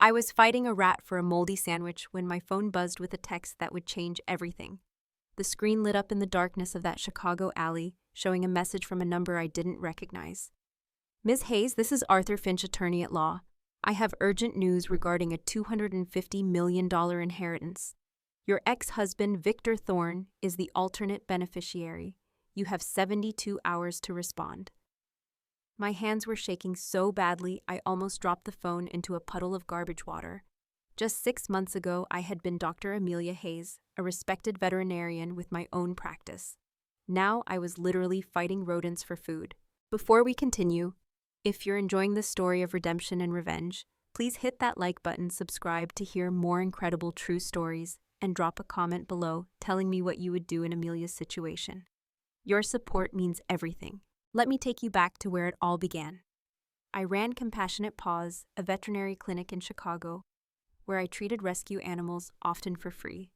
I was fighting a rat for a moldy sandwich when my phone buzzed with a text that would change everything. The screen lit up in the darkness of that Chicago alley, showing a message from a number I didn't recognize. Ms. Hayes, this is Arthur Finch, attorney at law. I have urgent news regarding a $250 million inheritance. Your ex-husband, Victor Thorne, is the alternate beneficiary. You have 72 hours to respond. My hands were shaking so badly I almost dropped the phone into a puddle of garbage water. Just 6 months ago, I had been Dr. Amelia Hayes, a respected veterinarian with my own practice. Now I was literally fighting rodents for food. Before we continue, if you're enjoying this story of redemption and revenge, please hit that like button, subscribe to hear more incredible true stories, and drop a comment below telling me what you would do in Amelia's situation. Your support means everything. Let me take you back to where it all began. I ran Compassionate Paws, a veterinary clinic in Chicago, where I treated rescue animals, often for free.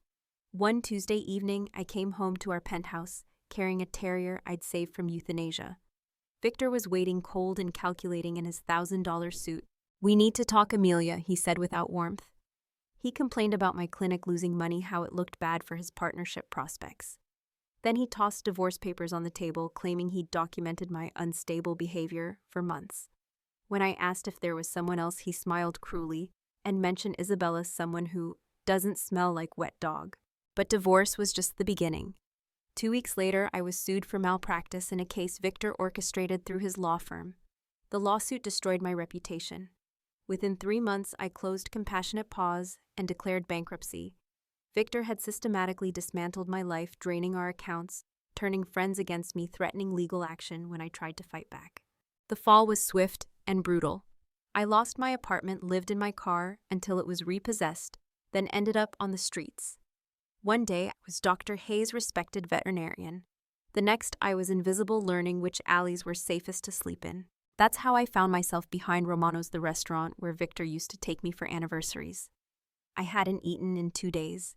One Tuesday evening, I came home to our penthouse, carrying a terrier I'd saved from euthanasia. Victor was waiting cold and calculating in his $1,000 suit. "We need to talk, Amelia," he said without warmth. He complained about my clinic losing money, how it looked bad for his partnership prospects. Then he tossed divorce papers on the table, claiming he'd documented my unstable behavior for months. When I asked if there was someone else, he smiled cruelly and mentioned Isabella, someone who doesn't smell like wet dog. But divorce was just the beginning. 2 weeks later, I was sued for malpractice in a case Victor orchestrated through his law firm. The lawsuit destroyed my reputation. Within 3 months, I closed Compassionate Paws and declared bankruptcy. Victor had systematically dismantled my life, draining our accounts, turning friends against me, threatening legal action when I tried to fight back. The fall was swift and brutal. I lost my apartment, lived in my car until it was repossessed, then ended up on the streets. One day, I was Dr. Hayes' respected veterinarian. The next, I was invisible, learning which alleys were safest to sleep in. That's how I found myself behind Romano's, the restaurant where Victor used to take me for anniversaries. I hadn't eaten in 2 days.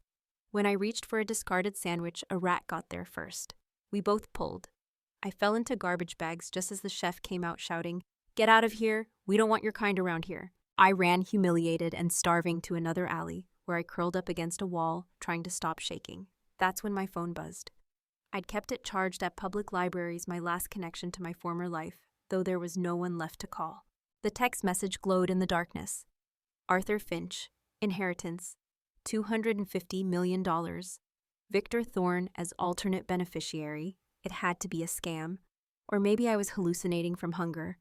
When I reached for a discarded sandwich, a rat got there first. We both pulled. I fell into garbage bags just as the chef came out shouting, "Get out of here! We don't want your kind around here." I ran, humiliated and starving, to another alley, where I curled up against a wall, trying to stop shaking. That's when my phone buzzed. I'd kept it charged at public libraries, my last connection to my former life, though there was no one left to call. The text message glowed in the darkness. Arthur Finch, inheritance, $250 million. Victor Thorne as alternate beneficiary. It had to be a scam. Or maybe I was hallucinating from hunger.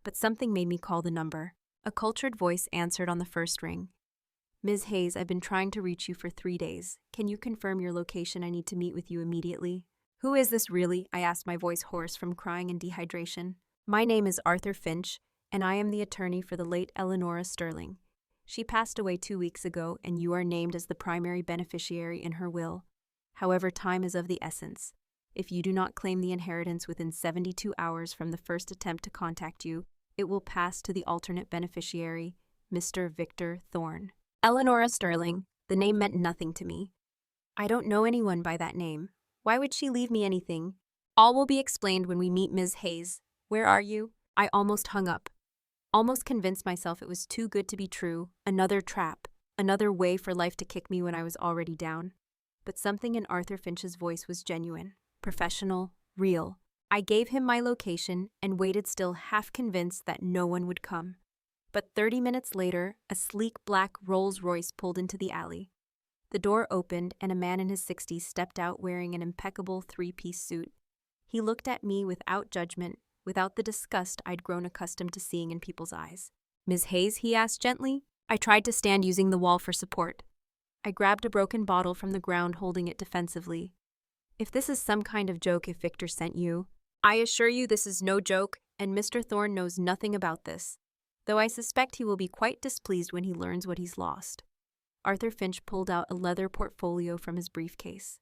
But something made me call the number. A cultured voice answered on the first ring. "Ms. Hayes, I've been trying to reach you for 3 days. Can you confirm your location? I need to meet with you immediately." "Who is this really?" I asked, my voice hoarse from crying and dehydration. "My name is Arthur Finch, and I am the attorney for the late Eleanora Sterling. She passed away 2 weeks ago, and you are named as the primary beneficiary in her will. However, time is of the essence. If you do not claim the inheritance within 72 hours from the first attempt to contact you, it will pass to the alternate beneficiary, Mr. Victor Thorne." Eleanora Sterling. The name meant nothing to me. I don't know anyone by that name. Why would she leave me anything? "All will be explained when we meet, Ms. Hayes. Where are you?" I almost hung up. Almost convinced myself it was too good to be true. Another trap. Another way for life to kick me when I was already down. But something in Arthur Finch's voice was genuine, professional, real. I gave him my location and waited, still half convinced that no one would come. But 30 minutes later, a sleek black Rolls-Royce pulled into the alley. The door opened and a man in his 60s stepped out wearing an impeccable 3-piece suit. He looked at me without judgment, without the disgust I'd grown accustomed to seeing in people's eyes. "Ms. Hayes?" he asked gently. I tried to stand, using the wall for support. I grabbed a broken bottle from the ground, holding it defensively. "If this is some kind of joke, if Victor sent you..." "I assure you this is no joke, and Mr. Thorne knows nothing about this, though I suspect he will be quite displeased when he learns what he's lost." Arthur Finch pulled out a leather portfolio from his briefcase.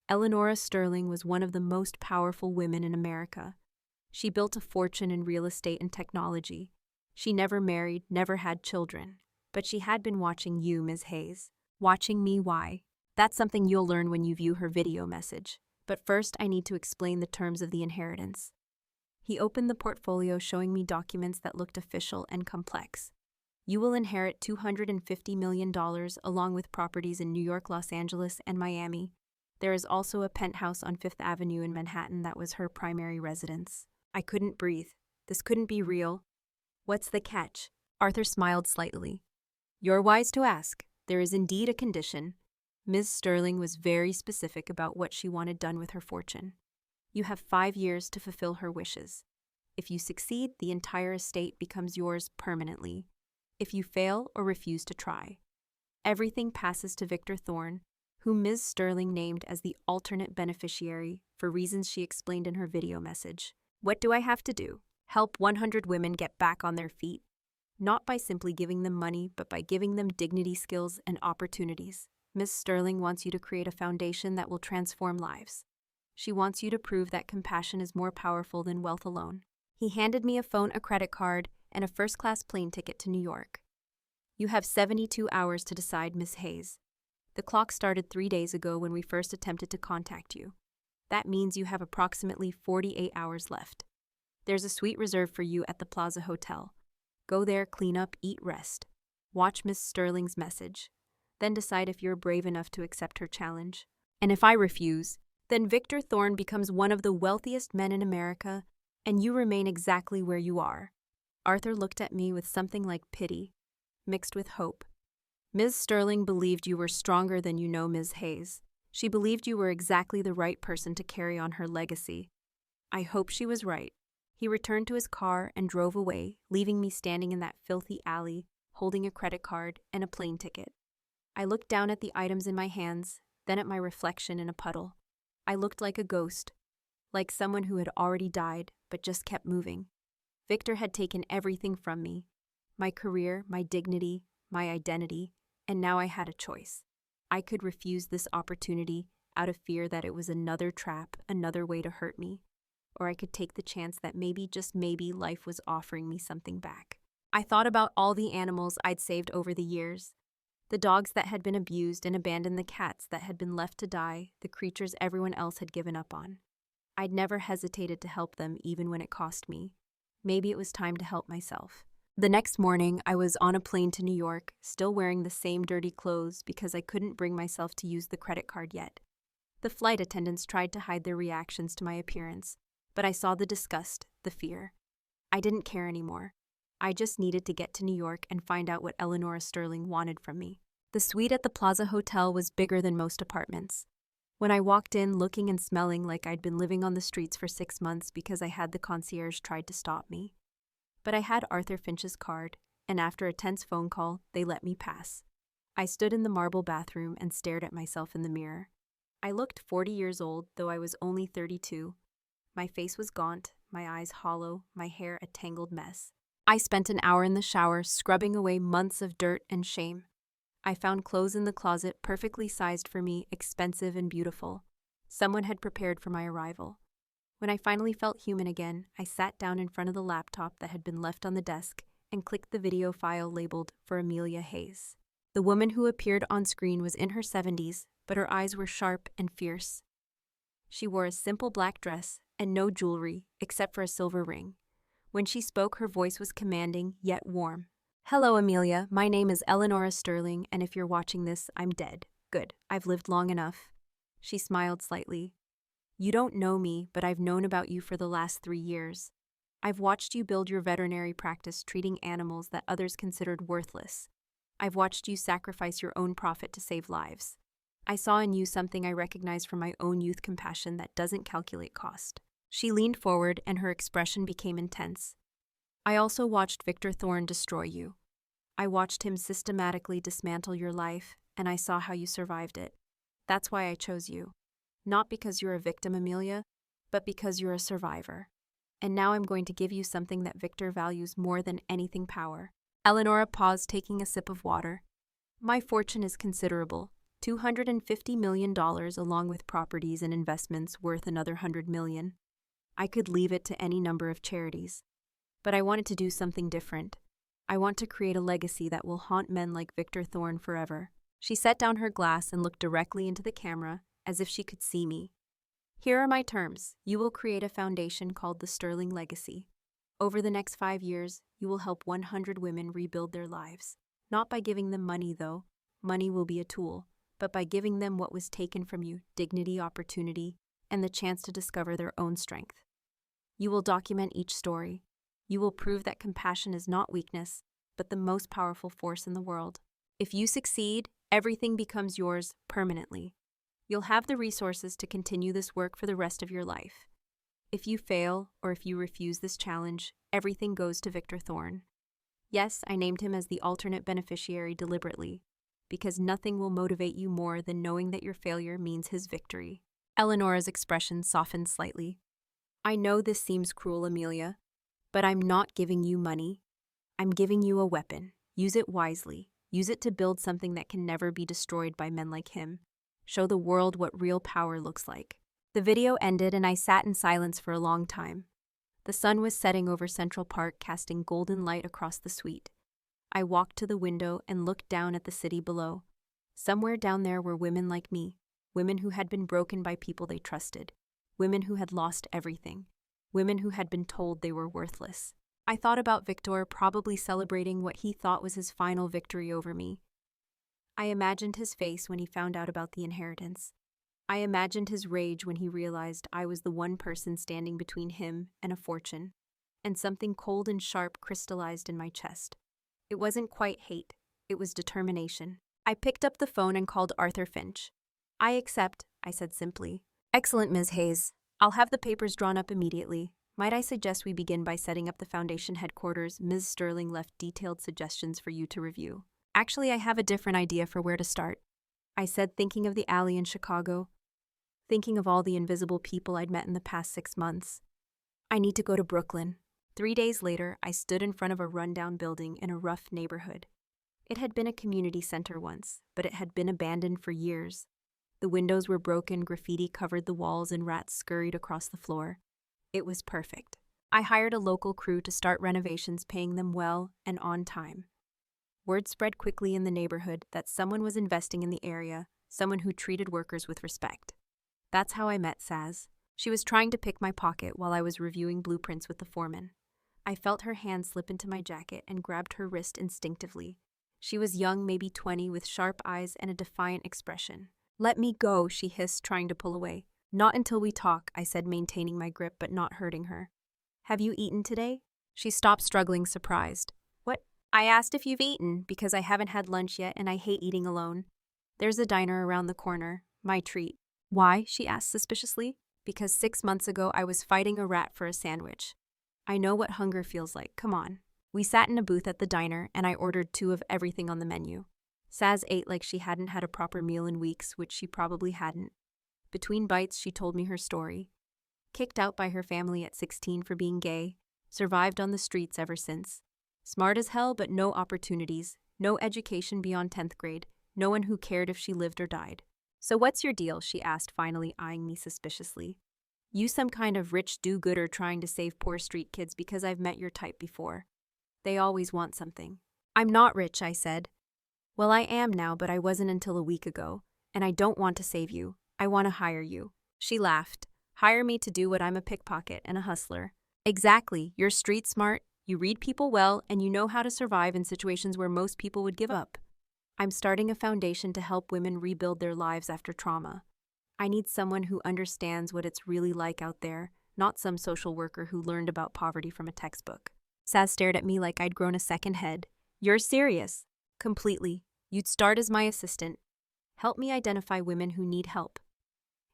Eleanora Sterling was one of the most powerful women in America. She built a fortune in real estate and technology. She never married, never had children. But she had been watching you, Ms. Hayes. Watching me. Why? That's something you'll learn when you view her video message. But first, I need to explain the terms of the inheritance. He opened the portfolio, showing me documents that looked official and complex. You will inherit $250 million along with properties in New York, Los Angeles, and Miami. There is also a penthouse on Fifth Avenue in Manhattan that was her primary residence. I couldn't breathe. This couldn't be real. What's the catch? Arthur smiled slightly. You're wise to ask. There is indeed a condition. Ms. Sterling was very specific about what she wanted done with her fortune. You have 5 years to fulfill her wishes. If you succeed, the entire estate becomes yours permanently. If you fail or refuse to try, everything passes to Victor Thorne, whom Ms. Sterling named as the alternate beneficiary for reasons she explained in her video message. What do I have to do? Help 100 women get back on their feet, not by simply giving them money, but by giving them dignity, skills, and opportunities. Ms. Sterling wants you to create a foundation that will transform lives. She wants you to prove that compassion is more powerful than wealth alone. He handed me a phone, a credit card, and a first-class plane ticket to New York. You have 72 hours to decide, Miss Hayes. The clock started 3 days ago when we first attempted to contact you. That means you have approximately 48 hours left. There's a suite reserved for you at the Plaza Hotel. Go there, clean up, eat, rest. Watch Miss Sterling's message. Then decide if you're brave enough to accept her challenge. And if I refuse, then Victor Thorne becomes one of the wealthiest men in America, and you remain exactly where you are. Arthur looked at me with something like pity, mixed with hope. Ms. Sterling believed you were stronger than you know, Ms. Hayes. She believed you were exactly the right person to carry on her legacy. I hope she was right. He returned to his car and drove away, leaving me standing in that filthy alley, holding a credit card and a plane ticket. I looked down at the items in my hands, then at my reflection in a puddle. I looked like a ghost, like someone who had already died but just kept moving. Victor had taken everything from me, my career, my dignity, my identity, and now I had a choice. I could refuse this opportunity out of fear that it was another trap, another way to hurt me, or I could take the chance that maybe, just maybe, life was offering me something back. I thought about all the animals I'd saved over the years, the dogs that had been abused and abandoned, the cats that had been left to die, the creatures everyone else had given up on. I'd never hesitated to help them even when it cost me. Maybe it was time to help myself. The next morning, I was on a plane to New York, still wearing the same dirty clothes because I couldn't bring myself to use the credit card yet. The flight attendants tried to hide their reactions to my appearance, but I saw the disgust, the fear. I didn't care anymore. I just needed to get to New York and find out what Eleanora Sterling wanted from me. The suite at the Plaza Hotel was bigger than most apartments. When I walked in looking and smelling like I'd been living on the streets for 6 months because I had the concierge tried to stop me. But I had Arthur Finch's card, and after a tense phone call, they let me pass. I stood in the marble bathroom and stared at myself in the mirror. I looked 40 years old, though I was only 32. My face was gaunt, my eyes hollow, my hair a tangled mess. I spent an hour in the shower, scrubbing away months of dirt and shame. I found clothes in the closet perfectly sized for me, expensive and beautiful. Someone had prepared for my arrival. When I finally felt human again, I sat down in front of the laptop that had been left on the desk and clicked the video file labeled for Amelia Hayes. The woman who appeared on screen was in her 70s, but her eyes were sharp and fierce. She wore a simple black dress and no jewelry except for a silver ring. When she spoke, her voice was commanding yet warm. Hello, Amelia. My name is Eleanora Sterling, and if you're watching this, I'm dead. Good. I've lived long enough. She smiled slightly. You don't know me, but I've known about you for the last 3 years. I've watched you build your veterinary practice treating animals that others considered worthless. I've watched you sacrifice your own profit to save lives. I saw in you something I recognized from my own youth compassion that doesn't calculate cost. She leaned forward and her expression became intense. I also watched Victor Thorne destroy you. I watched him systematically dismantle your life, and I saw how you survived it. That's why I chose you. Not because you're a victim, Amelia, but because you're a survivor. And now I'm going to give you something that Victor values more than anything: power. Eleanora paused, taking a sip of water. My fortune is considerable, $250 million along with properties and investments worth another $100 million. I could leave it to any number of charities. But I wanted to do something different. I want to create a legacy that will haunt men like Victor Thorne forever. She set down her glass and looked directly into the camera, as if she could see me. Here are my terms. You will create a foundation called the Sterling Legacy. Over the next 5 years, you will help 100 women rebuild their lives. Not by giving them money, though. Money will be a tool, but by giving them what was taken from you: dignity, opportunity, and the chance to discover their own strength. You will document each story. You will prove that compassion is not weakness, but the most powerful force in the world. If you succeed, everything becomes yours permanently. You'll have the resources to continue this work for the rest of your life. If you fail, or if you refuse this challenge, everything goes to Victor Thorne. Yes, I named him as the alternate beneficiary deliberately, because nothing will motivate you more than knowing that your failure means his victory. Eleonora's expression softened slightly. I know this seems cruel, Amelia, but I'm not giving you money. I'm giving you a weapon. Use it wisely. Use it to build something that can never be destroyed by men like him. Show the world what real power looks like. The video ended and I sat in silence for a long time. The sun was setting over Central Park, casting golden light across the suite. I walked to the window and looked down at the city below. Somewhere down there were women like me, women who had been broken by people they trusted, women who had lost everything, women who had been told they were worthless. I thought about Victor, probably celebrating what he thought was his final victory over me. I imagined his face when he found out about the inheritance. I imagined his rage when he realized I was the one person standing between him and a fortune, and something cold and sharp crystallized in my chest. It wasn't quite hate, it was determination. I picked up the phone and called Arthur Finch. I accept, I said simply. Excellent, Ms. Hayes. I'll have the papers drawn up immediately. Might I suggest we begin by setting up the foundation headquarters? Ms. Sterling left detailed suggestions for you to review. Actually, I have a different idea for where to start, I said, thinking of the alley in Chicago, thinking of all the invisible people I'd met in the past 6 months. I need to go to Brooklyn. 3 days later, I stood in front of a rundown building in a rough neighborhood. It had been a community center once, but it had been abandoned for years. The windows were broken, graffiti covered the walls, and rats scurried across the floor. It was perfect. I hired a local crew to start renovations, paying them well and on time. Word spread quickly in the neighborhood that someone was investing in the area, someone who treated workers with respect. That's how I met Saz. She was trying to pick my pocket while I was reviewing blueprints with the foreman. I felt her hand slip into my jacket and grabbed her wrist instinctively. She was young, maybe 20, with sharp eyes and a defiant expression. "Let me go," she hissed, trying to pull away. "Not until we talk," I said, maintaining my grip but not hurting her. "Have you eaten today?" She stopped, struggling, surprised. "What?" I asked if you've eaten, because I haven't had lunch yet and I hate eating alone. There's a diner around the corner. My treat. "Why?" she asked suspiciously. "Because 6 months ago I was fighting a rat for a sandwich. I know what hunger feels like. Come on." We sat in a booth at the diner and I ordered 2 of everything on the menu. Saz ate like she hadn't had a proper meal in weeks, which she probably hadn't. Between bites, she told me her story. Kicked out by her family at 16 for being gay, survived on the streets ever since. Smart as hell, but no opportunities, no education beyond 10th grade, no one who cared if she lived or died. "So what's your deal?" she asked, finally eyeing me suspiciously. "You some kind of rich do-gooder trying to save poor street kids? Because I've met your type before. They always want something." "I'm not rich," I said. "Well, I am now, but I wasn't until a week ago. And I don't want to save you. I want to hire you." She laughed. "Hire me to do what? I'm a pickpocket and a hustler." "Exactly. You're street smart, you read people well, and you know how to survive in situations where most people would give up. I'm starting a foundation to help women rebuild their lives after trauma. I need someone who understands what it's really like out there, not some social worker who learned about poverty from a textbook." Saz stared at me like I'd grown a second head. "You're serious?" "Completely. You'd start as my assistant. Help me identify women who need help.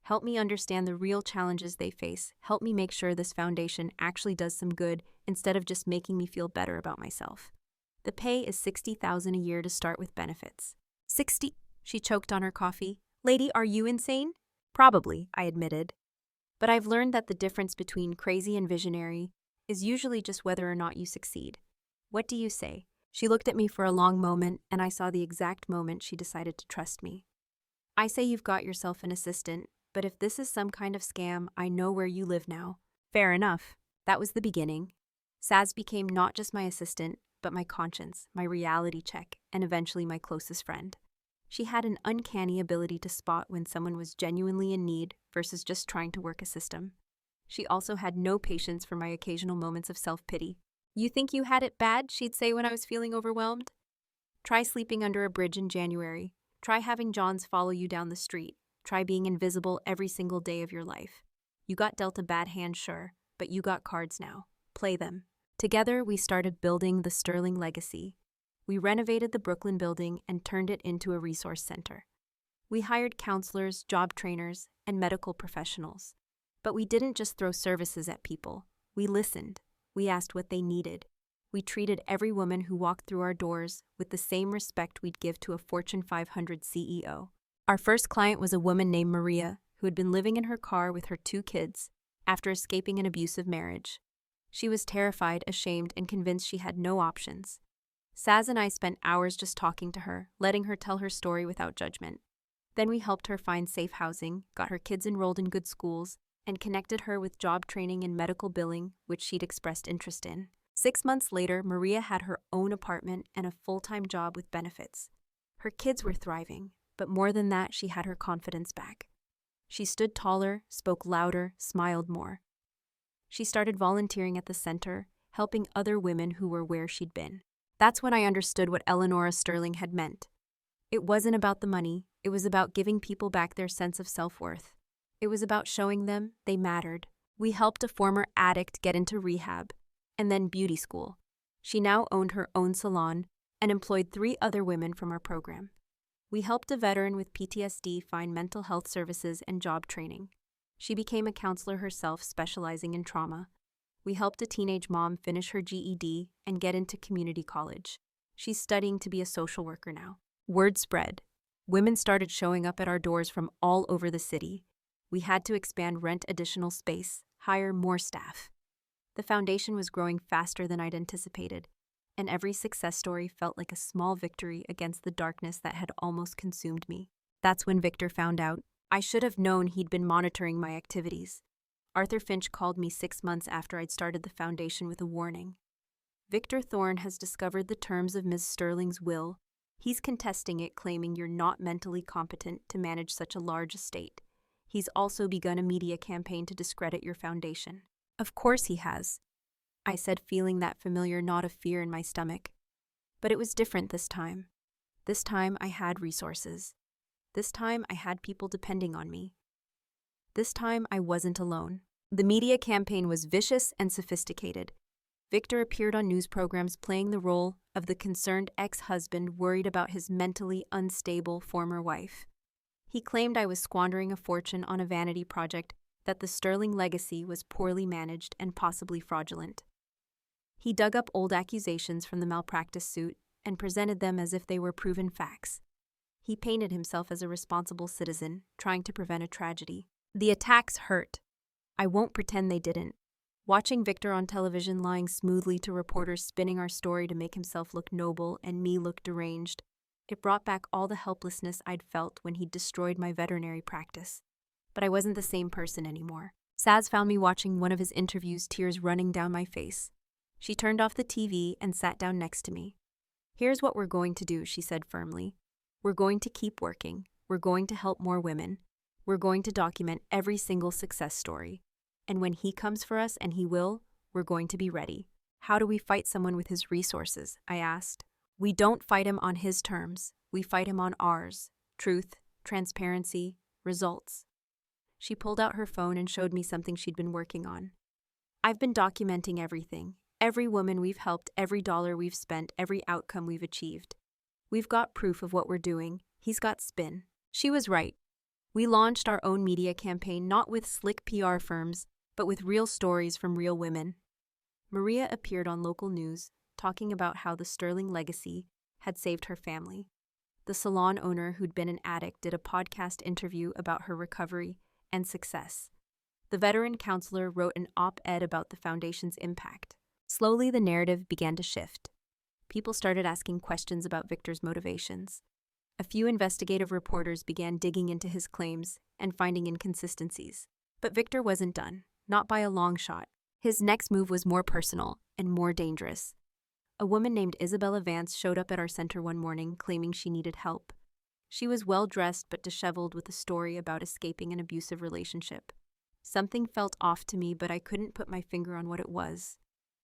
Help me understand the real challenges they face. Help me make sure this foundation actually does some good instead of just making me feel better about myself. The pay is $60,000 a year to start with benefits." "60?" She choked on her coffee. "Lady, are you insane?" "Probably," I admitted. "But I've learned that the difference between crazy and visionary is usually just whether or not you succeed. What do you say?" She looked at me for a long moment, and I saw the exact moment she decided to trust me. "I say you've got yourself an assistant, but if this is some kind of scam, I know where you live now." Fair enough. That was the beginning. Saz became not just my assistant, but my conscience, my reality check, and eventually my closest friend. She had an uncanny ability to spot when someone was genuinely in need versus just trying to work a system. She also had no patience for my occasional moments of self-pity. "You think you had it bad?" she'd say when I was feeling overwhelmed. "Try sleeping under a bridge in January. Try having Johns follow you down the street. Try being invisible every single day of your life. You got dealt a bad hand, sure, but you got cards now. Play them." Together, we started building the Sterling legacy. We renovated the Brooklyn building and turned it into a resource center. We hired counselors, job trainers, and medical professionals. But we didn't just throw services at people. We listened. We asked what they needed. We treated every woman who walked through our doors with the same respect we'd give to a Fortune 500 CEO. Our first client was a woman named Maria, who had been living in her car with her 2 kids after escaping an abusive marriage. She was terrified, ashamed, and convinced she had no options. Saz and I spent hours just talking to her, letting her tell her story without judgment. Then we helped her find safe housing, got her kids enrolled in good schools, and connected her with job training and medical billing, which she'd expressed interest in. 6 months later, Maria had her own apartment and a full-time job with benefits. Her kids were thriving, but more than that, she had her confidence back. She stood taller, spoke louder, smiled more. She started volunteering at the center, helping other women who were where she'd been. That's when I understood what Eleanora Sterling had meant. It wasn't about the money, it was about giving people back their sense of self-worth. It was about showing them they mattered. We helped a former addict get into rehab, and then beauty school. She now owned her own salon and employed 3 other women from our program. We helped a veteran with PTSD find mental health services and job training. She became a counselor herself, specializing in trauma. We helped a teenage mom finish her GED and get into community college. She's studying to be a social worker now. Word spread. Women started showing up at our doors from all over the city. We had to expand, rent additional space, hire more staff. The foundation was growing faster than I'd anticipated, and every success story felt like a small victory against the darkness that had almost consumed me. That's when Victor found out. I should have known he'd been monitoring my activities. Arthur Finch called me 6 months after I'd started the foundation with a warning. "Victor Thorne has discovered the terms of Ms. Sterling's will. He's contesting it, claiming you're not mentally competent to manage such a large estate. He's also begun a media campaign to discredit your foundation." "Of course he has," I said, feeling that familiar knot of fear in my stomach. But it was different this time. This time I had resources. This time I had people depending on me. This time I wasn't alone. The media campaign was vicious and sophisticated. Victor appeared on news programs playing the role of the concerned ex-husband worried about his mentally unstable former wife. He claimed I was squandering a fortune on a vanity project, that the Sterling legacy was poorly managed and possibly fraudulent. He dug up old accusations from the malpractice suit and presented them as if they were proven facts. He painted himself as a responsible citizen, trying to prevent a tragedy. The attacks hurt. I won't pretend they didn't. Watching Victor on television lying smoothly to reporters spinning our story to make himself look noble and me look deranged, it brought back all the helplessness I'd felt when he'd destroyed my veterinary practice. But I wasn't the same person anymore. Saz found me watching one of his interviews, tears running down my face. She turned off the TV and sat down next to me. "Here's what we're going to do," she said firmly. "We're going to keep working. We're going to help more women. We're going to document every single success story. And when he comes for us, and he will, we're going to be ready." "How do we fight someone with his resources?" I asked. "We don't fight him on his terms. We fight him on ours. Truth, transparency, results." She pulled out her phone and showed me something she'd been working on. "I've been documenting everything. Every woman we've helped, every dollar we've spent, every outcome we've achieved. We've got proof of what we're doing. He's got spin." She was right. We launched our own media campaign, not with slick PR firms, but with real stories from real women. Maria appeared on local news, talking about how the Sterling legacy had saved her family. The salon owner who'd been an addict did a podcast interview about her recovery and success. The veteran counselor wrote an op-ed about the foundation's impact. Slowly, the narrative began to shift. People started asking questions about Victor's motivations. A few investigative reporters began digging into his claims and finding inconsistencies. But Victor wasn't done, not by a long shot. His next move was more personal and more dangerous. A woman named Isabella Vance showed up at our center one morning claiming she needed help. She was well-dressed but disheveled with a story about escaping an abusive relationship. Something felt off to me, but I couldn't put my finger on what it was.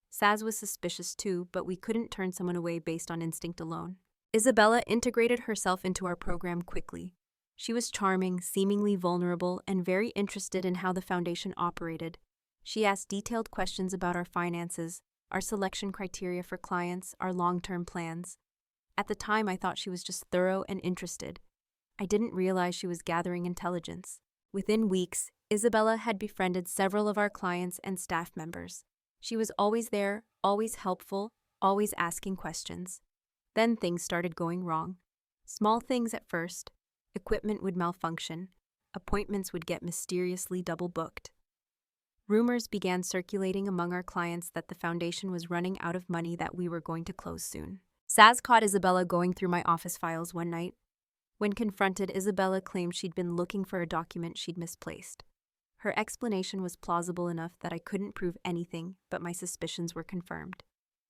Saz was suspicious too, but we couldn't turn someone away based on instinct alone. Isabella integrated herself into our program quickly. She was charming, seemingly vulnerable, and very interested in how the foundation operated. She asked detailed questions about our finances, our selection criteria for clients, our long-term plans. At the time, I thought she was just thorough and interested. I didn't realize she was gathering intelligence. Within weeks, Isabella had befriended several of our clients and staff members. She was always there, always helpful, always asking questions. Then things started going wrong. Small things at first. Equipment would malfunction. Appointments would get mysteriously double-booked. Rumors began circulating among our clients that the foundation was running out of money, that we were going to close soon. Saz caught Isabella going through my office files one night. When confronted, Isabella claimed she'd been looking for a document she'd misplaced. Her explanation was plausible enough that I couldn't prove anything, but my suspicions were confirmed.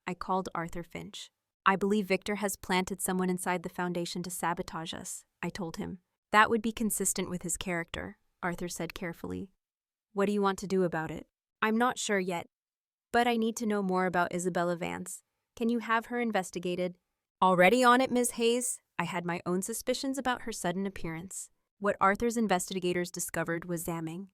I called Arthur Finch. "I believe Victor has planted someone inside the foundation to sabotage us," I told him. "That would be consistent with his character," Arthur said carefully. "What do you want to do about it?" "I'm not sure yet, but I need to know more about Isabella Vance. Can you have her investigated?" "Already on it, Ms. Hayes." I had my own suspicions about her sudden appearance. What Arthur's investigators discovered was damning.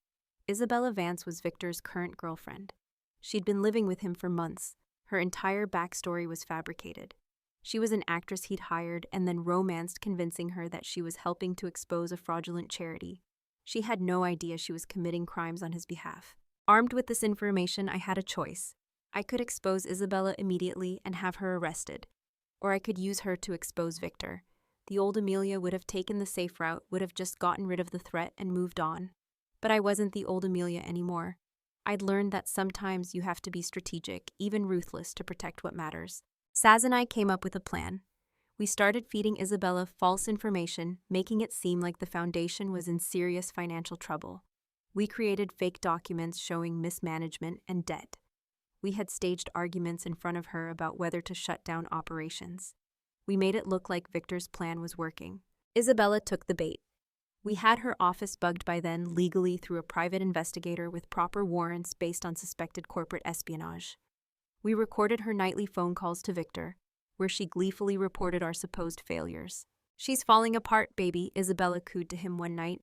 Isabella Vance was Victor's current girlfriend. She'd been living with him for months. Her entire backstory was fabricated. She was an actress he'd hired and then romanced, convincing her that she was helping to expose a fraudulent charity. She had no idea she was committing crimes on his behalf. Armed with this information, I had a choice. I could expose Isabella immediately and have her arrested, or I could use her to expose Victor. The old Amelia would have taken the safe route, would have just gotten rid of the threat and moved on. But I wasn't the old Amelia anymore. I'd learned that sometimes you have to be strategic, even ruthless, to protect what matters. Saz and I came up with a plan. We started feeding Isabella false information, making it seem like the foundation was in serious financial trouble. We created fake documents showing mismanagement and debt. We had staged arguments in front of her about whether to shut down operations. We made it look like Victor's plan was working. Isabella took the bait. We had her office bugged by then legally through a private investigator with proper warrants based on suspected corporate espionage. We recorded her nightly phone calls to Victor, where she gleefully reported our supposed failures. "She's falling apart, baby," Isabella cooed to him one night.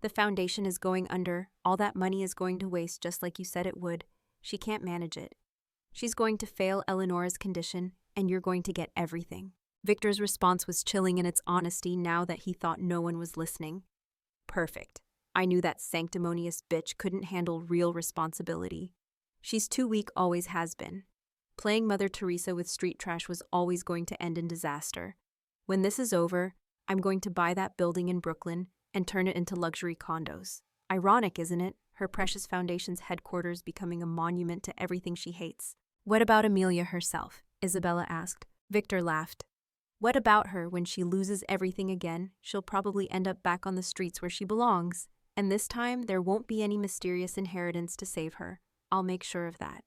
"The foundation is going under. All that money is going to waste just like you said it would. She can't manage it. She's going to fail Eleonora's condition, and you're going to get everything." Victor's response was chilling in its honesty now that he thought no one was listening. Perfect. I knew that sanctimonious bitch couldn't handle real responsibility. She's too weak, always has been. Playing Mother Teresa with street trash was always going to end in disaster. When this is over, I'm going to buy that building in Brooklyn and turn it into luxury condos. Ironic, isn't it? Her precious foundation's headquarters becoming a monument to everything she hates. "What about Amelia herself?" Isabella asked. Victor laughed. "What about her? When she loses everything again, she'll probably end up back on the streets where she belongs. And this time, there won't be any mysterious inheritance to save her. I'll make sure of that.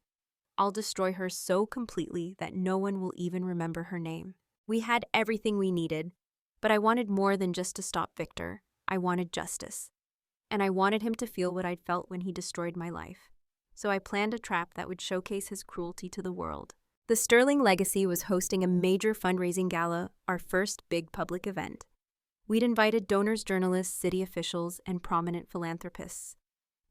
I'll destroy her so completely that no one will even remember her name." We had everything we needed, but I wanted more than just to stop Victor. I wanted justice. And I wanted him to feel what I'd felt when he destroyed my life. So I planned a trap that would showcase his cruelty to the world. The Sterling Legacy was hosting a major fundraising gala, our first big public event. We'd invited donors, journalists, city officials, and prominent philanthropists.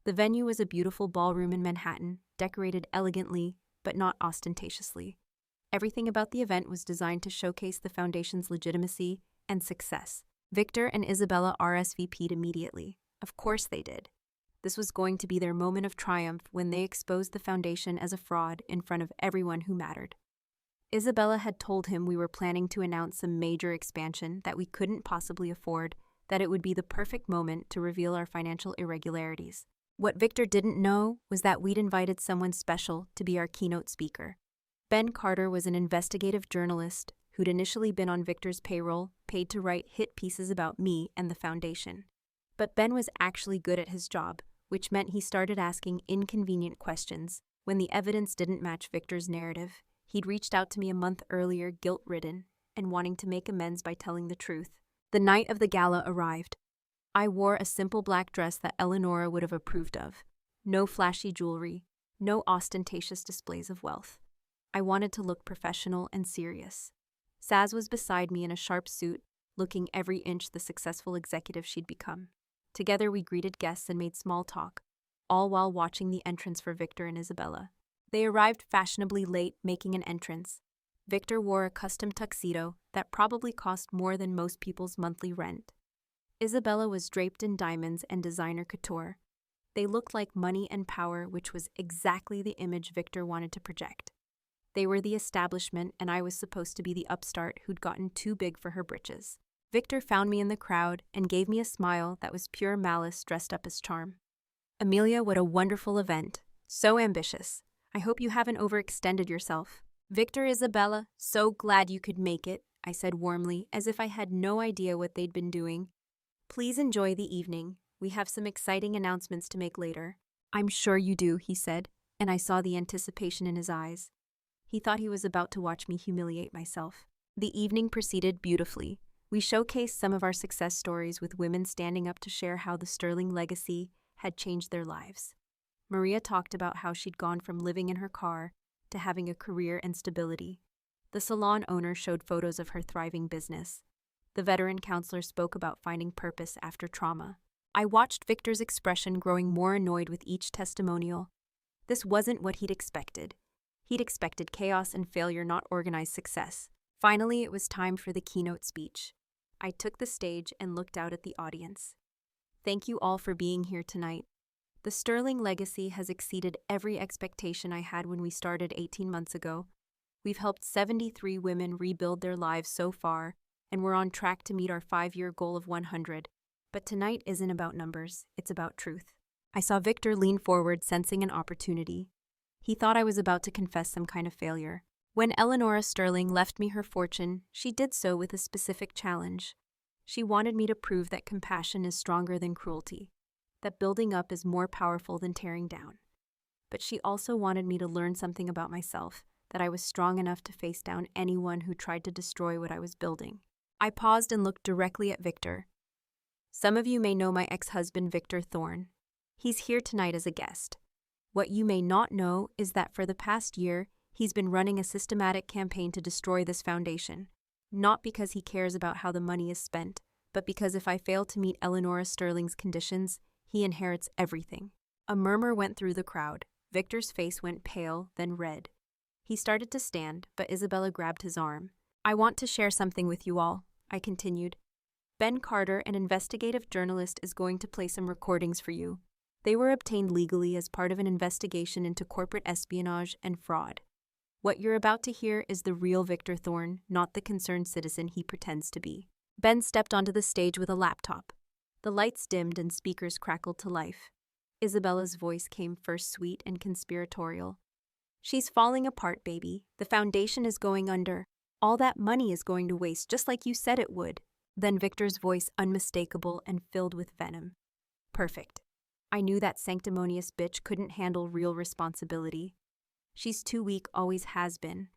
The venue was a beautiful ballroom in Manhattan, decorated elegantly, but not ostentatiously. Everything about the event was designed to showcase the foundation's legitimacy and success. Victor and Isabella RSVP'd immediately. Of course they did. This was going to be their moment of triumph when they exposed the foundation as a fraud in front of everyone who mattered. Isabella had told him we were planning to announce some major expansion that we couldn't possibly afford, that it would be the perfect moment to reveal our financial irregularities. What Victor didn't know was that we'd invited someone special to be our keynote speaker. Ben Carter was an investigative journalist who'd initially been on Victor's payroll, paid to write hit pieces about me and the foundation. But Ben was actually good at his job, which meant he started asking inconvenient questions. When the evidence didn't match Victor's narrative, he'd reached out to me a month earlier, guilt-ridden, and wanting to make amends by telling the truth. The night of the gala arrived. I wore a simple black dress that Eleonora would have approved of. No flashy jewelry, no ostentatious displays of wealth. I wanted to look professional and serious. Saz was beside me in a sharp suit, looking every inch the successful executive she'd become. Together we greeted guests and made small talk, all while watching the entrance for Victor and Isabella. They arrived fashionably late, making an entrance. Victor wore a custom tuxedo that probably cost more than most people's monthly rent. Isabella was draped in diamonds and designer couture. They looked like money and power, which was exactly the image Victor wanted to project. They were the establishment, and I was supposed to be the upstart who'd gotten too big for her britches. Victor found me in the crowd and gave me a smile that was pure malice dressed up as charm. Amelia, what a wonderful event. So ambitious. I hope you haven't overextended yourself. Victor, Isabella, so glad you could make it, I said warmly, as if I had no idea what they'd been doing. Please enjoy the evening. We have some exciting announcements to make later. I'm sure you do, he said, and I saw the anticipation in his eyes. He thought he was about to watch me humiliate myself. The evening proceeded beautifully. We showcased some of our success stories with women standing up to share how the Sterling legacy had changed their lives. Maria talked about how she'd gone from living in her car to having a career and stability. The salon owner showed photos of her thriving business. The veteran counselor spoke about finding purpose after trauma. I watched Victor's expression growing more annoyed with each testimonial. This wasn't what he'd expected. He'd expected chaos and failure, not organized success. Finally, it was time for the keynote speech. I took the stage and looked out at the audience. Thank you all for being here tonight. The Sterling legacy has exceeded every expectation I had when we started 18 months ago. We've helped 73 women rebuild their lives so far, and we're on track to meet our 5-year goal of 100. But tonight isn't about numbers, it's about truth. I saw Victor lean forward, sensing an opportunity. He thought I was about to confess some kind of failure. When Eleanora Sterling left me her fortune, she did so with a specific challenge. She wanted me to prove that compassion is stronger than cruelty, that building up is more powerful than tearing down. But she also wanted me to learn something about myself, that I was strong enough to face down anyone who tried to destroy what I was building. I paused and looked directly at Victor. Some of you may know my ex-husband, Victor Thorne. He's here tonight as a guest. What you may not know is that for the past year, he's been running a systematic campaign to destroy this foundation. Not because he cares about how the money is spent, but because if I fail to meet Eleanora Sterling's conditions, he inherits everything. A murmur went through the crowd. Victor's face went pale, then red. He started to stand, but Isabella grabbed his arm. I want to share something with you all, I continued. Ben Carter, an investigative journalist, is going to play some recordings for you. They were obtained legally as part of an investigation into corporate espionage and fraud. What you're about to hear is the real Victor Thorne, not the concerned citizen he pretends to be. Ben stepped onto the stage with a laptop. The lights dimmed and speakers crackled to life. Isabella's voice came first sweet and conspiratorial. She's falling apart, baby. The foundation is going under. All that money is going to waste, just like you said it would. Then Victor's voice, unmistakable and filled with venom. Perfect. I knew that sanctimonious bitch couldn't handle real responsibility. She's too weak, always has been.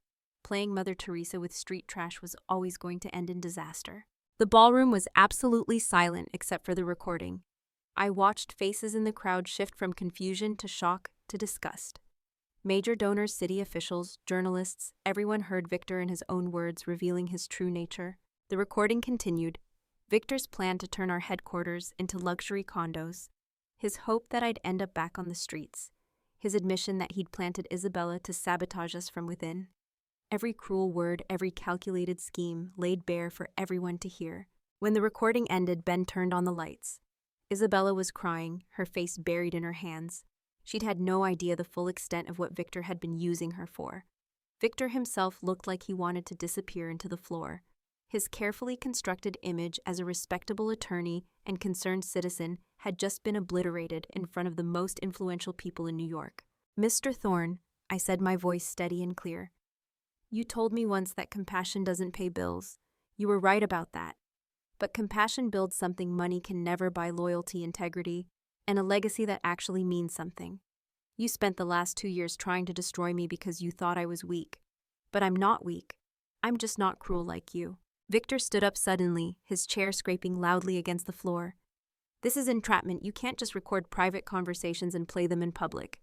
Playing Mother Teresa with street trash was always going to end in disaster. The ballroom was absolutely silent except for the recording. I watched faces in the crowd shift from confusion to shock to disgust. Major donors, city officials, journalists, everyone heard Victor in his own words, revealing his true nature. The recording continued. Victor's plan to turn our headquarters into luxury condos. His hope that I'd end up back on the streets. His admission that he'd planted Isabella to sabotage us from within. Every cruel word, every calculated scheme laid bare for everyone to hear. When the recording ended, Ben turned on the lights. Isabella was crying, her face buried in her hands. She'd had no idea the full extent of what Victor had been using her for. Victor himself looked like he wanted to disappear into the floor. His carefully constructed image as a respectable attorney and concerned citizen had just been obliterated in front of the most influential people in New York. Mr. Thorne, I said, my voice steady and clear. You told me once that compassion doesn't pay bills. You were right about that. But compassion builds something money can never buy: loyalty, integrity, and a legacy that actually means something. You spent the last 2 years trying to destroy me because you thought I was weak. But I'm not weak. I'm just not cruel like you. Victor stood up suddenly, his chair scraping loudly against the floor. This is entrapment. You can't just record private conversations and play them in public.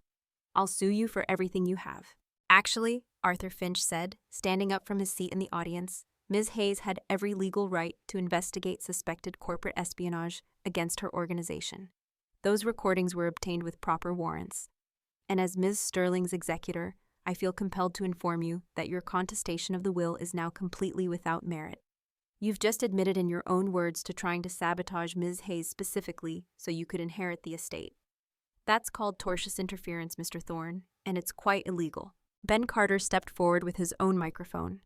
I'll sue you for everything you have." "Actually," Arthur Finch said, standing up from his seat in the audience, "Ms. Hayes had every legal right to investigate suspected corporate espionage against her organization. Those recordings were obtained with proper warrants. And as Ms. Sterling's executor, I feel compelled to inform you that your contestation of the will is now completely without merit. You've just admitted in your own words to trying to sabotage Ms. Hayes specifically so you could inherit the estate. That's called tortious interference, Mr. Thorne, and it's quite illegal." Ben Carter stepped forward with his own microphone.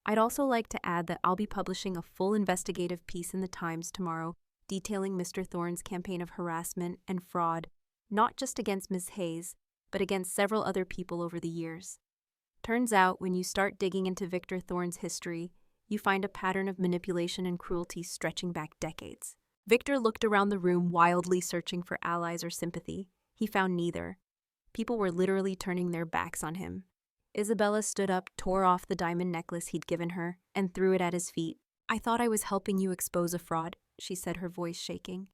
"I'd also like to add that I'll be publishing a full investigative piece in the Times tomorrow detailing Mr. Thorne's campaign of harassment and fraud, not just against Ms. Hayes, but against several other people over the years. Turns out, when you start digging into Victor Thorne's history, you find a pattern of manipulation and cruelty stretching back decades." Victor looked around the room, wildly searching for allies or sympathy. He found neither. People were literally turning their backs on him. Isabella stood up, tore off the diamond necklace he'd given her, and threw it at his feet. "I thought I was helping you expose a fraud," she said, her voice shaking.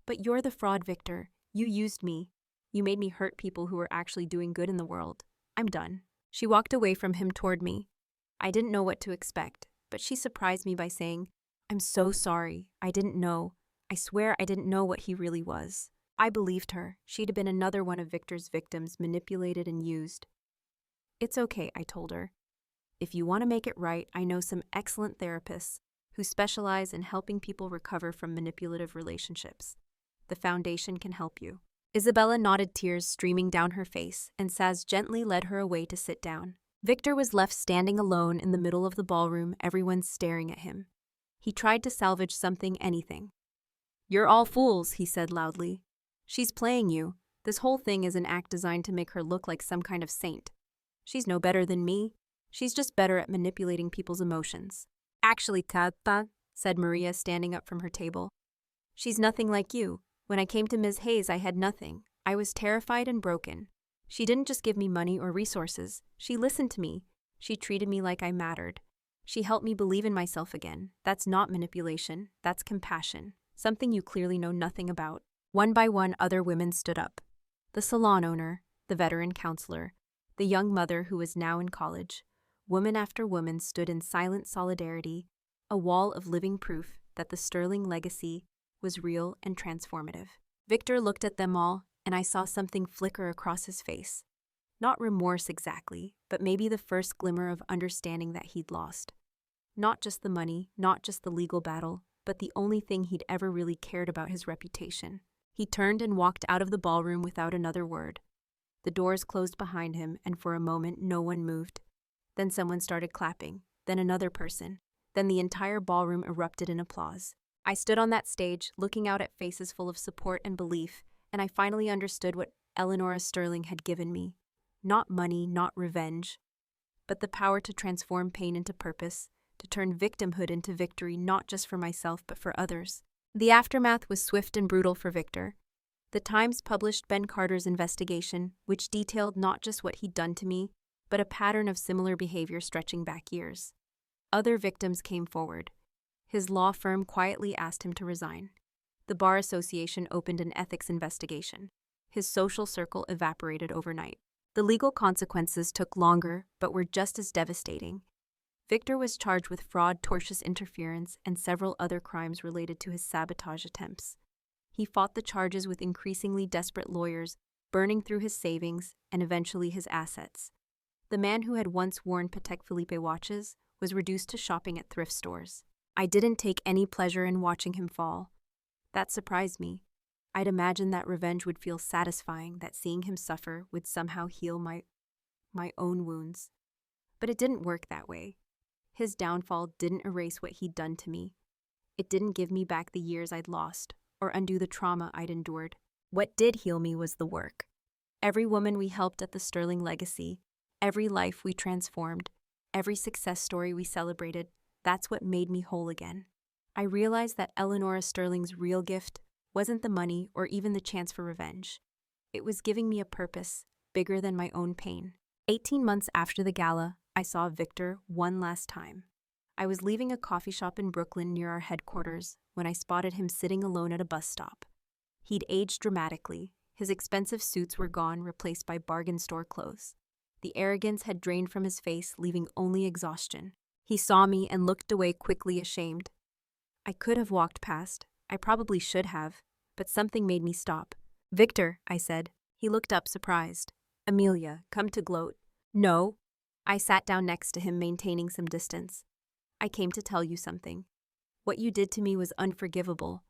"But you're the fraud, Victor. You used me. You made me hurt people who were actually doing good in the world. I'm done." She walked away from him toward me. I didn't know what to expect, but she surprised me by saying, "I'm so sorry. I didn't know. I swear I didn't know what he really was." I believed her. She'd been another one of Victor's victims, manipulated and used. "It's okay," I told her. "If you want to make it right, I know some excellent therapists who specialize in helping people recover from manipulative relationships. The foundation can help you." Isabella nodded, tears streaming down her face, and Saz gently led her away to sit down. Victor was left standing alone in the middle of the ballroom, everyone staring at him. He tried to salvage something, anything. "You're all fools," he said loudly. "She's playing you. This whole thing is an act designed to make her look like some kind of saint. She's no better than me. She's just better at manipulating people's emotions." "Actually, Tata," said Maria, standing up from her table, "she's nothing like you. When I came to Ms. Hayes, I had nothing. I was terrified and broken. She didn't just give me money or resources. She listened to me. She treated me like I mattered. She helped me believe in myself again. That's not manipulation. That's compassion. Something you clearly know nothing about." One by one, other women stood up. The salon owner, the veteran counselor, the young mother who was now in college. Woman after woman stood in silent solidarity, a wall of living proof that the Sterling legacy was real and transformative. Victor looked at them all, and I saw something flicker across his face. Not remorse exactly, but maybe the first glimmer of understanding that he'd lost. Not just the money, not just the legal battle, but the only thing he'd ever really cared about, his reputation. He turned and walked out of the ballroom without another word. The doors closed behind him, and for a moment no one moved. Then someone started clapping, then another person. Then the entire ballroom erupted in applause. I stood on that stage, looking out at faces full of support and belief, and I finally understood what Eleanor Sterling had given me. Not money, not revenge, but the power to transform pain into purpose, to turn victimhood into victory, not just for myself, but for others. The aftermath was swift and brutal for Victor. The Times published Ben Carter's investigation, which detailed not just what he'd done to me, but a pattern of similar behavior stretching back years. Other victims came forward. His law firm quietly asked him to resign. The Bar Association opened an ethics investigation. His social circle evaporated overnight. The legal consequences took longer, but were just as devastating. Victor was charged with fraud, tortious interference, and several other crimes related to his sabotage attempts. He fought the charges with increasingly desperate lawyers, burning through his savings and eventually his assets. The man who had once worn Patek Philippe watches was reduced to shopping at thrift stores. I didn't take any pleasure in watching him fall. That surprised me. I'd imagined that revenge would feel satisfying, that seeing him suffer would somehow heal my own wounds. But it didn't work that way. His downfall didn't erase what he'd done to me. It didn't give me back the years I'd lost, or undo the trauma I'd endured. What did heal me was the work. Every woman we helped at the Sterling legacy, every life we transformed, every success story we celebrated, that's what made me whole again. I realized that Eleanor Sterling's real gift wasn't the money or even the chance for revenge. It was giving me a purpose bigger than my own pain. 18 months after the gala, I saw Victor one last time. I was leaving a coffee shop in Brooklyn near our headquarters when I spotted him sitting alone at a bus stop. He'd aged dramatically. His expensive suits were gone, replaced by bargain store clothes. The arrogance had drained from his face, leaving only exhaustion. He saw me and looked away quickly, ashamed. I could have walked past. I probably should have, but something made me stop. "Victor," I said. He looked up, surprised. "Amelia, come to gloat." "No." I sat down next to him, maintaining some distance. "I came to tell you something. What you did to me was unforgivable.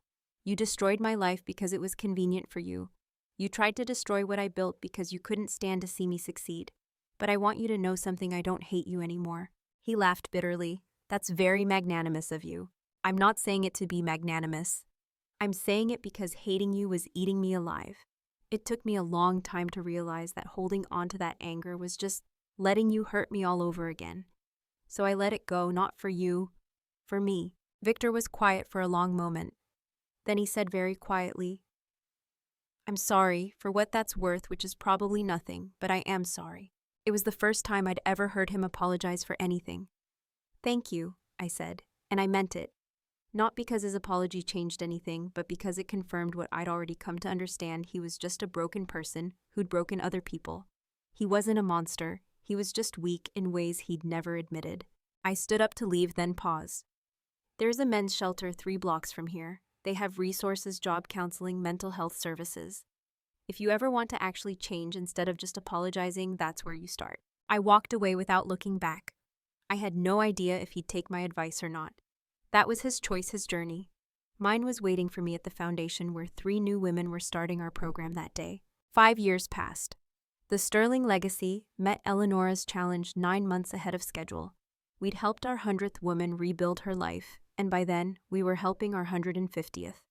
You destroyed my life because it was convenient for you. You tried to destroy what I built because you couldn't stand to see me succeed. But I want you to know something: I don't hate you anymore." He laughed bitterly. "That's very magnanimous of you." "I'm not saying it to be magnanimous. I'm saying it because hating you was eating me alive. It took me a long time to realize that holding on to that anger was just letting you hurt me all over again. So I let it go, not for you, for me." Victor was quiet for a long moment. Then he said very quietly, "I'm sorry, for what that's worth, which is probably nothing, but I am sorry." It was the first time I'd ever heard him apologize for anything. "Thank you," I said, and I meant it. Not because his apology changed anything, but because it confirmed what I'd already come to understand: he was just a broken person who'd broken other people. He wasn't a monster, he was just weak in ways he'd never admitted. I stood up to leave, then paused. "There's a men's shelter 3 blocks from here. They have resources, job counseling, mental health services. If you ever want to actually change instead of just apologizing, that's where you start." I walked away without looking back. I had no idea if he'd take my advice or not. That was his choice, his journey. Mine was waiting for me at the foundation, where 3 new women were starting our program that day. 5 years passed. The Sterling Legacy met Eleonora's challenge 9 months ahead of schedule. We'd helped our 100th woman rebuild her life, and by then, we were helping our 150th.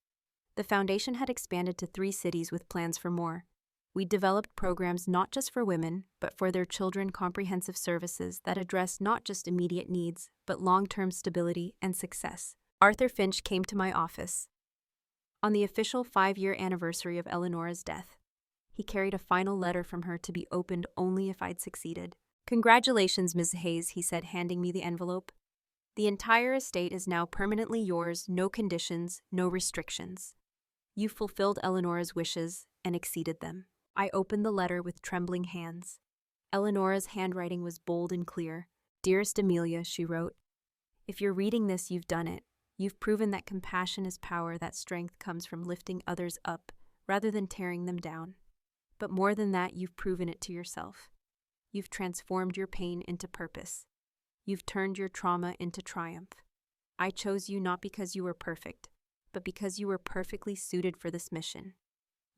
The foundation had expanded to 3 cities with plans for more. We developed programs not just for women, but for their children, comprehensive services that address not just immediate needs, but long-term stability and success. Arthur Finch came to my office on the official 5-year anniversary of Eleonora's death. He carried a final letter from her to be opened only if I'd succeeded. "Congratulations, Ms. Hayes," he said, handing me the envelope. "The entire estate is now permanently yours, no conditions, no restrictions. You fulfilled Eleonora's wishes and exceeded them." I opened the letter with trembling hands. Eleonora's handwriting was bold and clear. "Dearest Amelia," she wrote, "if you're reading this, you've done it. You've proven that compassion is power, that strength comes from lifting others up rather than tearing them down. But more than that, you've proven it to yourself. You've transformed your pain into purpose. You've turned your trauma into triumph. I chose you not because you were perfect, but because you were perfectly suited for this mission.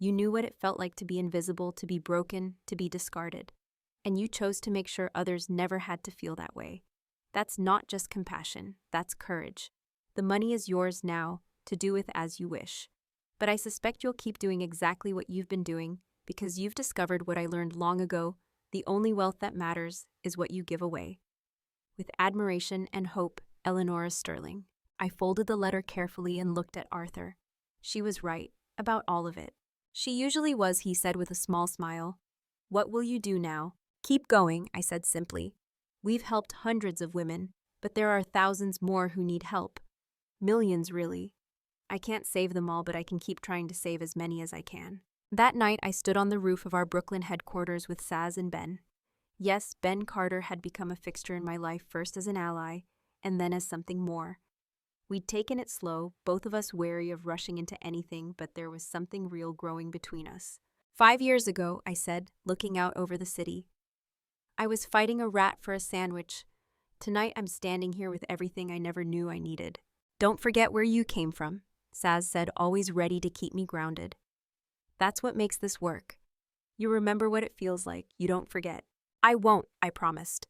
You knew what it felt like to be invisible, to be broken, to be discarded. And you chose to make sure others never had to feel that way. That's not just compassion, that's courage. The money is yours now, to do with as you wish. But I suspect you'll keep doing exactly what you've been doing, because you've discovered what I learned long ago: the only wealth that matters is what you give away. With admiration and hope, Eleonora Sterling." I folded the letter carefully and looked at Arthur. She was right, about all of it. She usually was, he said with a small smile. "What will you do now?" "Keep going," I said simply. "We've helped hundreds of women, but there are thousands more who need help. Millions, really. I can't save them all, but I can keep trying to save as many as I can." That night, I stood on the roof of our Brooklyn headquarters with Saz and Ben. Yes, Ben Carter had become a fixture in my life, first as an ally, and then as something more. We'd taken it slow, both of us wary of rushing into anything, but there was something real growing between us. 5 years ago," I said, looking out over the city, "I was fighting a rat for a sandwich. Tonight I'm standing here with everything I never knew I needed." "Don't forget where you came from," Saz said, always ready to keep me grounded. "That's what makes this work. You remember what it feels like. You don't forget." "I won't," I promised.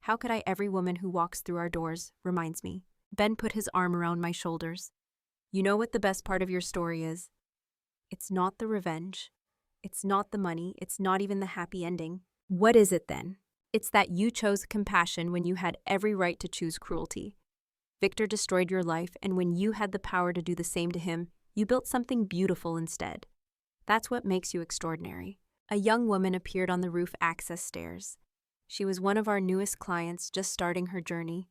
"How could I? Every woman who walks through our doors reminds me." Ben put his arm around my shoulders. "You know what the best part of your story is? It's not the revenge. It's not the money. It's not even the happy ending. What is it then? It's that you chose compassion when you had every right to choose cruelty. Victor destroyed your life, and when you had the power to do the same to him, you built something beautiful instead. That's what makes you extraordinary." A young woman appeared on the roof access stairs. She was one of our newest clients, just starting her journey.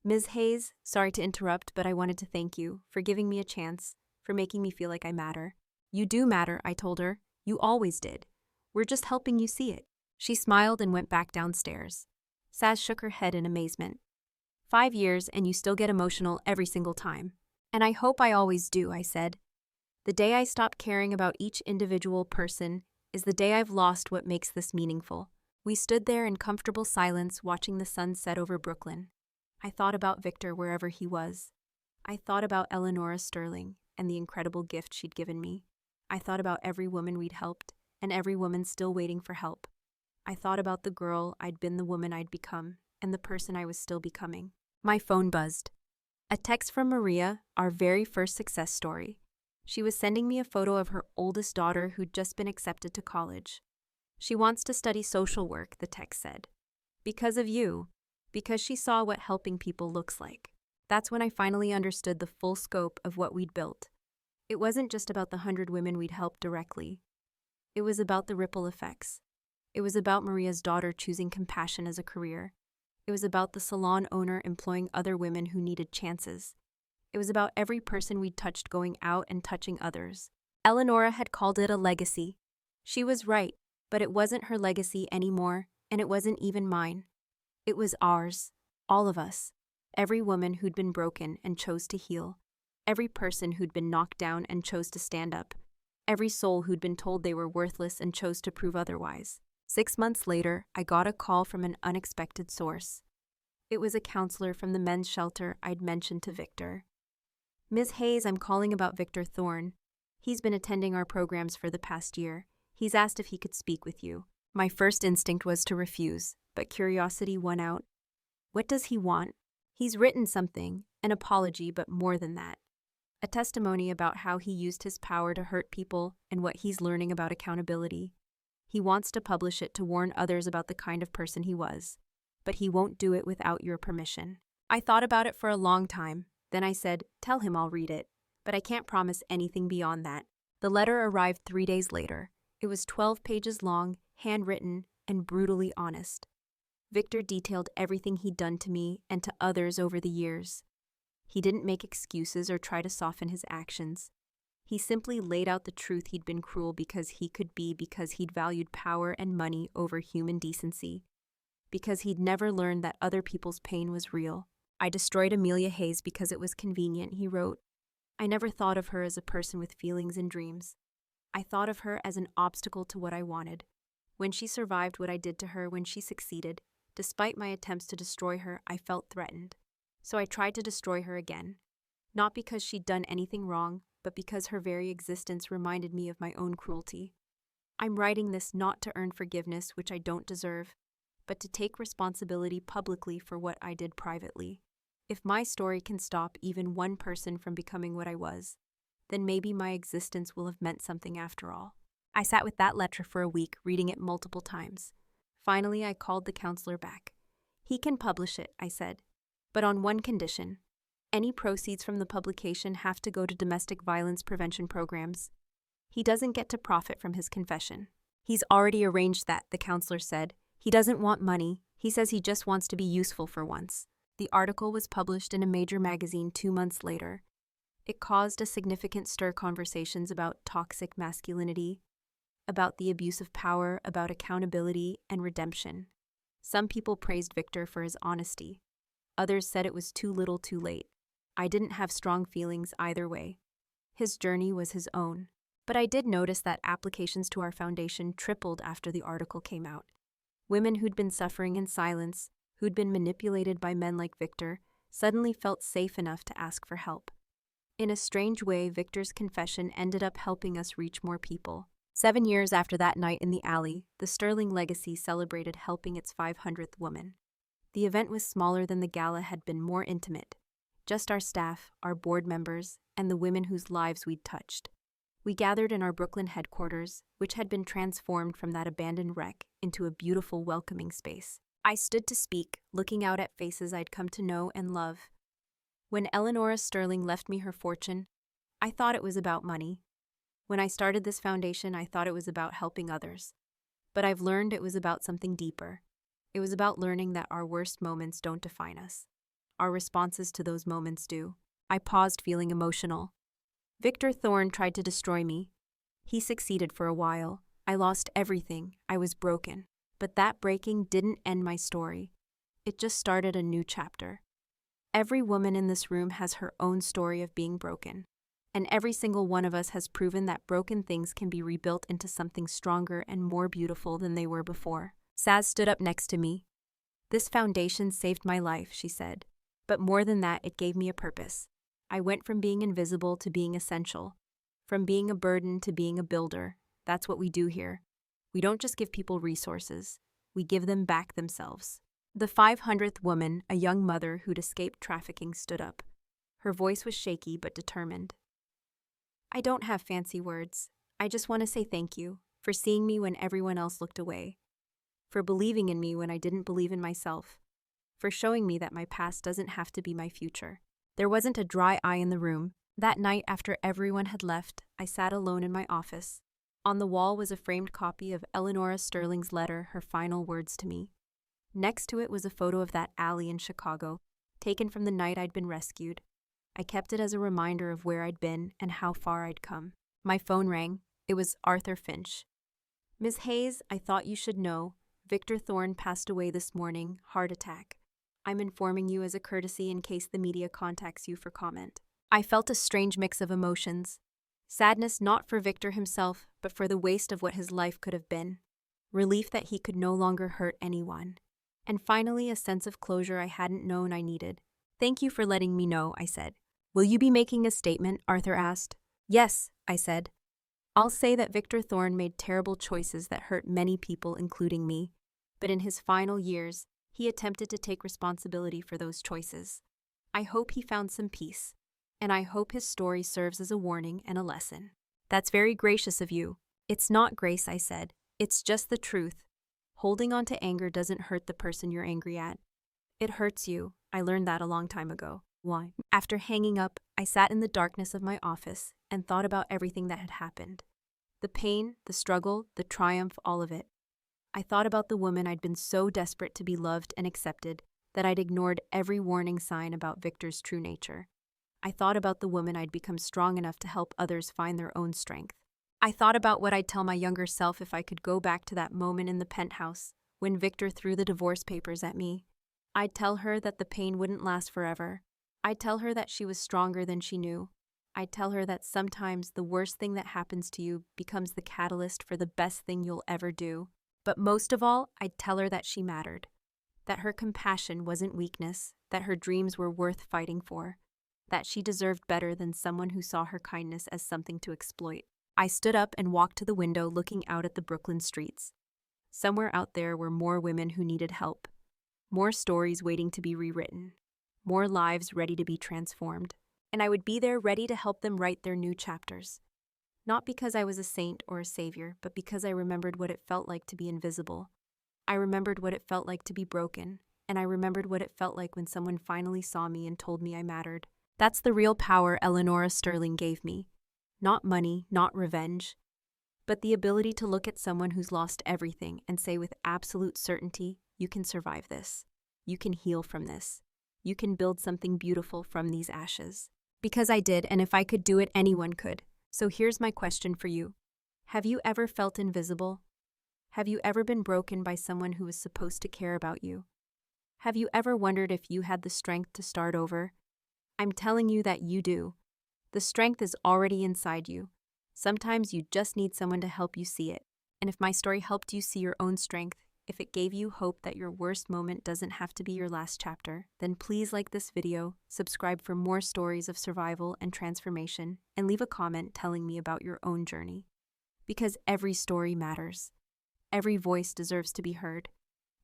"Ms. Hayes, sorry to interrupt, but I wanted to thank you for giving me a chance, for making me feel like I matter. You do matter, I told her. You always did. We're just helping you see it. She smiled and went back downstairs. Saz shook her head in amazement. 5 years and you still get emotional every single time. And I hope I always do, I said. The day I stop caring about each individual person is the day I've lost what makes this meaningful. We stood there in comfortable silence watching the sun set over Brooklyn. I thought about Victor wherever he was. I thought about Eleanora Sterling and the incredible gift she'd given me. I thought about every woman we'd helped and every woman still waiting for help. I thought about the girl I'd been, the woman I'd become, and the person I was still becoming. My phone buzzed. A text from Maria, our very first success story. She was sending me a photo of her oldest daughter who'd just been accepted to college. She wants to study social work, the text said. Because of you. Because she saw what helping people looks like. That's when I finally understood the full scope of what we'd built. It wasn't just about the 100 women we'd helped directly. It was about the ripple effects. It was about Maria's daughter choosing compassion as a career. It was about the salon owner employing other women who needed chances. It was about every person we'd touched going out and touching others. Eleanora had called it a legacy. She was right, but it wasn't her legacy anymore, and it wasn't even mine. It was ours, all of us. Every woman who'd been broken and chose to heal. Every person who'd been knocked down and chose to stand up. Every soul who'd been told they were worthless and chose to prove otherwise. 6 months later, I got a call from an unexpected source. It was a counselor from the men's shelter I'd mentioned to Victor. Ms. Hayes, I'm calling about Victor Thorne. He's been attending our programs for the past year. He's asked if he could speak with you. My first instinct was to refuse, but curiosity won out. What does he want? He's written something, an apology, but more than that. A testimony about how he used his power to hurt people and what he's learning about accountability. He wants to publish it to warn others about the kind of person he was, but he won't do it without your permission. I thought about it for a long time. Then I said, tell him I'll read it, but I can't promise anything beyond that. The letter arrived 3 days later. It was 12 pages long, handwritten, and brutally honest. Victor detailed everything he'd done to me and to others over the years. He didn't make excuses or try to soften his actions. He simply laid out the truth. He'd been cruel because he'd valued power and money over human decency. Because he'd never learned that other people's pain was real. I destroyed Amelia Hayes because it was convenient, he wrote. I never thought of her as a person with feelings and dreams. I thought of her as an obstacle to what I wanted. When she survived what I did to her, when she succeeded, despite my attempts to destroy her, I felt threatened. So I tried to destroy her again. Not because she'd done anything wrong, but because her very existence reminded me of my own cruelty. I'm writing this not to earn forgiveness, which I don't deserve, but to take responsibility publicly for what I did privately. If my story can stop even one person from becoming what I was, then maybe my existence will have meant something after all. I sat with that letter for a week, reading it multiple times. Finally, I called the counselor back. He can publish it, I said, but on one condition. Any proceeds from the publication have to go to domestic violence prevention programs. He doesn't get to profit from his confession. He's already arranged that, the counselor said. He doesn't want money. He says he just wants to be useful for once. The article was published in a major magazine 2 months later. It caused a significant stir, conversations about toxic masculinity, about the abuse of power, about accountability and redemption. Some people praised Victor for his honesty. Others said it was too little too late. I didn't have strong feelings either way. His journey was his own. But I did notice that applications to our foundation tripled after the article came out. Women who'd been suffering in silence, who'd been manipulated by men like Victor, suddenly felt safe enough to ask for help. In a strange way, Victor's confession ended up helping us reach more people. 7 years after that night in the alley, the Sterling Legacy celebrated helping its 500th woman. The event was smaller than the gala had been, more intimate. Just our staff, our board members, and the women whose lives we'd touched. We gathered in our Brooklyn headquarters, which had been transformed from that abandoned wreck into a beautiful, welcoming space. I stood to speak, looking out at faces I'd come to know and love. When Eleanora Sterling left me her fortune, I thought it was about money. When I started this foundation, I thought it was about helping others. But I've learned it was about something deeper. It was about learning that our worst moments don't define us. Our responses to those moments do. I paused, feeling emotional. Victor Thorne tried to destroy me. He succeeded for a while. I lost everything. I was broken. But that breaking didn't end my story. It just started a new chapter. Every woman in this room has her own story of being broken. And every single one of us has proven that broken things can be rebuilt into something stronger and more beautiful than they were before. Saz stood up next to me. "This foundation saved my life," she said. "But more than that, it gave me a purpose. I went from being invisible to being essential. From being a burden to being a builder. That's what we do here. We don't just give people resources. We give them back themselves." The 500th woman, a young mother who'd escaped trafficking, stood up. Her voice was shaky but determined. "I don't have fancy words. I just want to say thank you for seeing me when everyone else looked away, for believing in me when I didn't believe in myself, for showing me that my past doesn't have to be my future." There wasn't a dry eye in the room. That night, after everyone had left, I sat alone in my office. On the wall was a framed copy of Eleonora Sterling's letter, her final words to me. Next to it was a photo of that alley in Chicago, taken from the night I'd been rescued. I kept it as a reminder of where I'd been and how far I'd come. My phone rang. It was Arthur Finch. "Ms. Hayes, I thought you should know. Victor Thorne passed away this morning, heart attack. I'm informing you as a courtesy in case the media contacts you for comment." I felt a strange mix of emotions. Sadness not for Victor himself, but for the waste of what his life could have been. Relief that he could no longer hurt anyone. And finally, a sense of closure I hadn't known I needed. "Thank you for letting me know," I said. "Will you be making a statement?" Arthur asked. "Yes," I said. "I'll say that Victor Thorne made terrible choices that hurt many people, including me. But in his final years, he attempted to take responsibility for those choices. I hope he found some peace. And I hope his story serves as a warning and a lesson." "That's very gracious of you." "It's not grace," I said. "It's just the truth. Holding on to anger doesn't hurt the person you're angry at. It hurts you. I learned that a long time ago." "Why?" After hanging up, I sat in the darkness of my office and thought about everything that had happened. The pain, the struggle, the triumph, all of it. I thought about the woman I'd been so desperate to be loved and accepted that I'd ignored every warning sign about Victor's true nature. I thought about the woman I'd become strong enough to help others find their own strength. I thought about what I'd tell my younger self if I could go back to that moment in the penthouse when Victor threw the divorce papers at me. I'd tell her that the pain wouldn't last forever. I'd tell her that she was stronger than she knew. I'd tell her that sometimes the worst thing that happens to you becomes the catalyst for the best thing you'll ever do. But most of all, I'd tell her that she mattered. That her compassion wasn't weakness, that her dreams were worth fighting for. That she deserved better than someone who saw her kindness as something to exploit. I stood up and walked to the window looking out at the Brooklyn streets. Somewhere out there were more women who needed help. More stories waiting to be rewritten. More lives ready to be transformed. And I would be there ready to help them write their new chapters. Not because I was a saint or a savior, but because I remembered what it felt like to be invisible. I remembered what it felt like to be broken. And I remembered what it felt like when someone finally saw me and told me I mattered. That's the real power Eleonora Sterling gave me. Not money, not revenge, but the ability to look at someone who's lost everything and say with absolute certainty, you can survive this. You can heal from this. You can build something beautiful from these ashes. Because I did, and if I could do it, anyone could. So here's my question for you. Have you ever felt invisible? Have you ever been broken by someone who was supposed to care about you? Have you ever wondered if you had the strength to start over? I'm telling you that you do. The strength is already inside you. Sometimes you just need someone to help you see it. And if my story helped you see your own strength, if it gave you hope that your worst moment doesn't have to be your last chapter, then please like this video, subscribe for more stories of survival and transformation, and leave a comment telling me about your own journey. Because every story matters. Every voice deserves to be heard.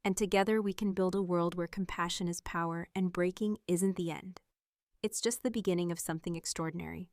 And together we can build a world where compassion is power and breaking isn't the end. It's just the beginning of something extraordinary.